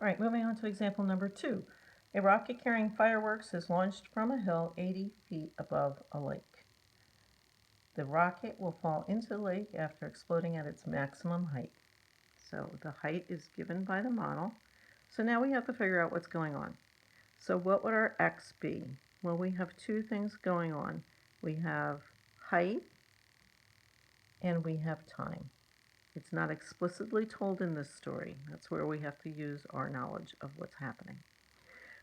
All right, moving on to example number 2. A rocket carrying fireworks is launched from a hill 80 feet above a lake. The rocket will fall into the lake after exploding at its maximum height. So the height is given by the model. So now we have to figure out what's going on. So what would our x be? Well, we have two things going on. We have height and we have time. It's not explicitly told in this story. That's where we have to use our knowledge of what's happening.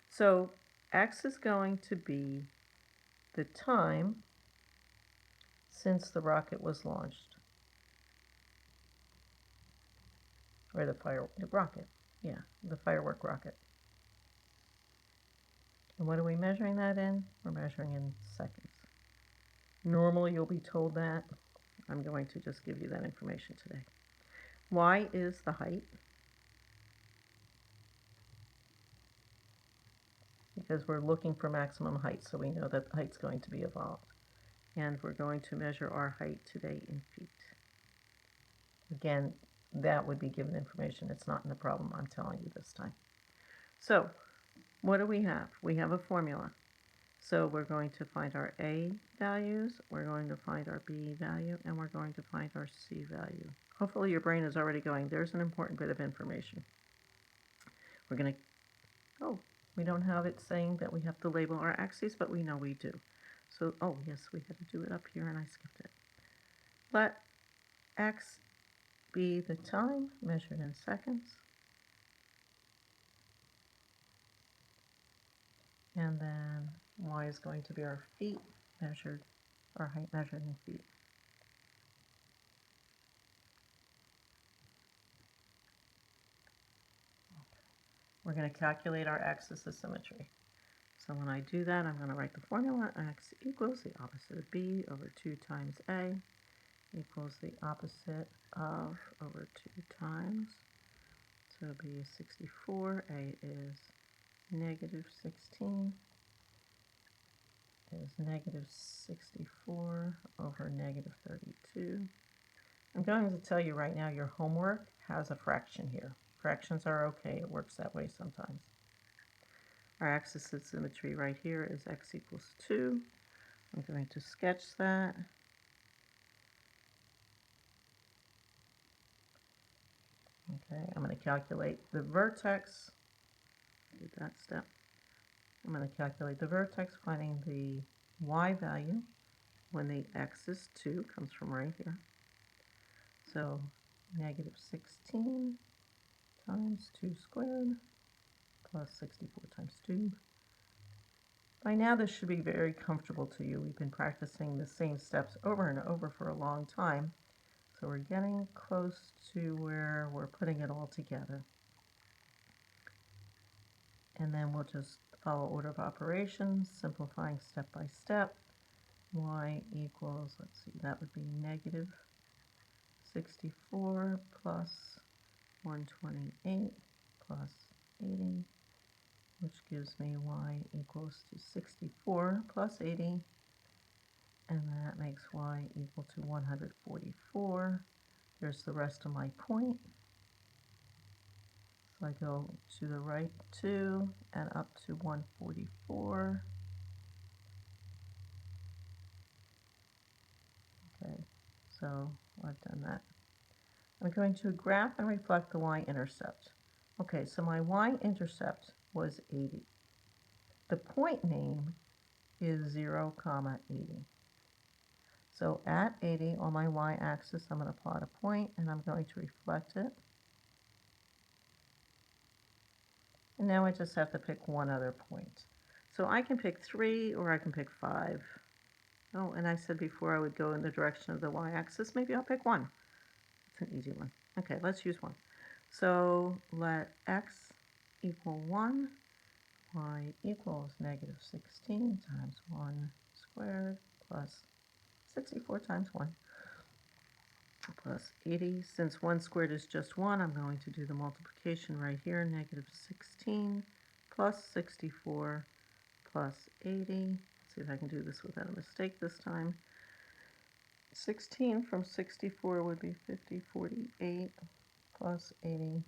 So x is going to be the time since the rocket was launched. Or the rocket. Yeah, the firework rocket. And what are we measuring that in? We're measuring in seconds. Normally you'll be told that. I'm going to just give you that information today. Y is the height, because we're looking for maximum height, so we know that the height's going to be evolved. And we're going to measure our height today in feet. Again, that would be given information. It's not in the problem I'm telling you this time. So what do we have? We have a formula. So we're going to find our A values, we're going to find our B value, and we're going to find our C value. Hopefully your brain is already going, there's an important bit of information. We're going to, oh, we don't have it saying that we have to label our axes, but we know we do. So, oh yes, we had to do it up here and I skipped it. Let x be the time measured in seconds. And then y is going to be our feet measured, our height measured in feet. We're going to calculate our axis of symmetry. So when I do that, I'm going to write the formula. X equals the opposite of B over 2 times A equals the opposite of over 2 times. So B is 64, A is negative 16, is negative 64 over negative 32. I'm going to tell you right now your homework has a fraction here. Fractions are okay, it works that way sometimes. Our axis of symmetry right here is x equals 2. I'm going to sketch that. Okay, I'm going to calculate the vertex. Do that step. I'm going to calculate the vertex, finding the y value when the x is 2, comes from right here. So negative 16 times 2 squared plus 64 times 2. By now this should be very comfortable to you. We've been practicing the same steps over and over for a long time. So we're getting close to where we're putting it all together. And then we'll just follow order of operations, simplifying step by step. Y equals, let's see, that would be negative 64 plus 128 plus 80, which gives me y equals to 64 plus 80, and that makes y equal to 144. There's the rest of my point. So I go to the right 2 and up to 144. Okay, so I've done that. I'm going to graph and reflect the y-intercept. Okay, so my y-intercept was 80. The point name is 0, 80. So at 80 on my y-axis, I'm going to plot a point and I'm going to reflect it. And now I just have to pick one other point. So I can pick 3 or I can pick 5. Oh, and I said before I would go in the direction of the y-axis. Maybe I'll pick 1. It's an easy one. Okay, let's use 1. So let x equal 1. Y equals negative 16 times 1 squared plus 64 times 1 plus 80. Since 1 squared is just 1, I'm going to do the multiplication right here. Negative 16 plus 64 plus 80. Let's see if I can do this without a mistake this time. 16 from 64 would be 48 plus 80,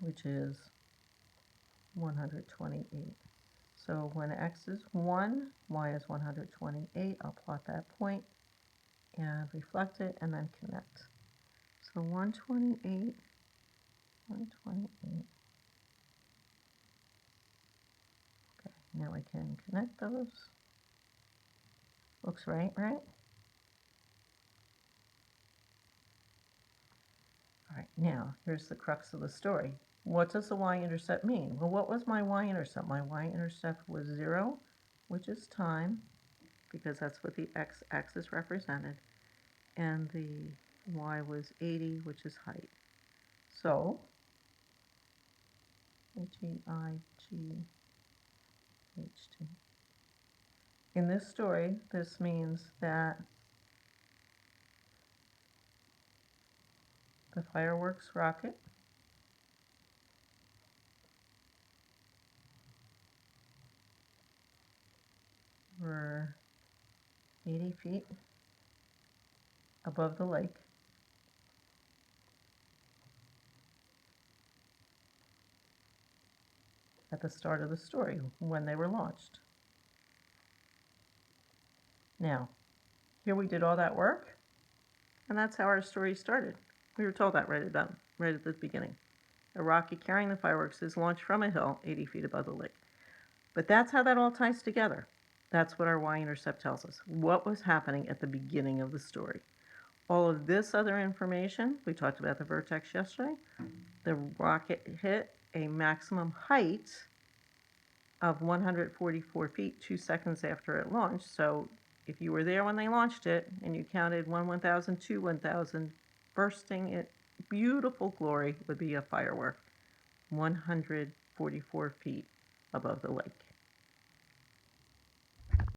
which is 128. So when x is 1, y is 128. I'll plot that point and reflect it and then connect. So 128, 128. Okay, now we can connect those. Looks right, right? All right, now here's the crux of the story. What does the y-intercept mean? Well, what was my y-intercept? My y-intercept was 0, which is time, because that's what the x-axis represented, and the y was 80, which is height. So, H-E-I-G-H-T. In this story, this means that the fireworks rocket were 80 feet above the lake. At the start of the story, when they were launched. Now, here we did all that work, and that's how our story started. We were told that right at the beginning. A rocket carrying the fireworks is launched from a hill 80 feet above the lake. But that's how that all ties together. That's what our y-intercept tells us. What was happening at the beginning of the story. All of this other information, we talked about the vertex yesterday. The rocket hit a maximum height of 144 feet 2 seconds after it launched. So if you were there when they launched it and you counted 1 1,000, 2 1,000, bursting in beautiful glory would be a firework 144 feet above the lake.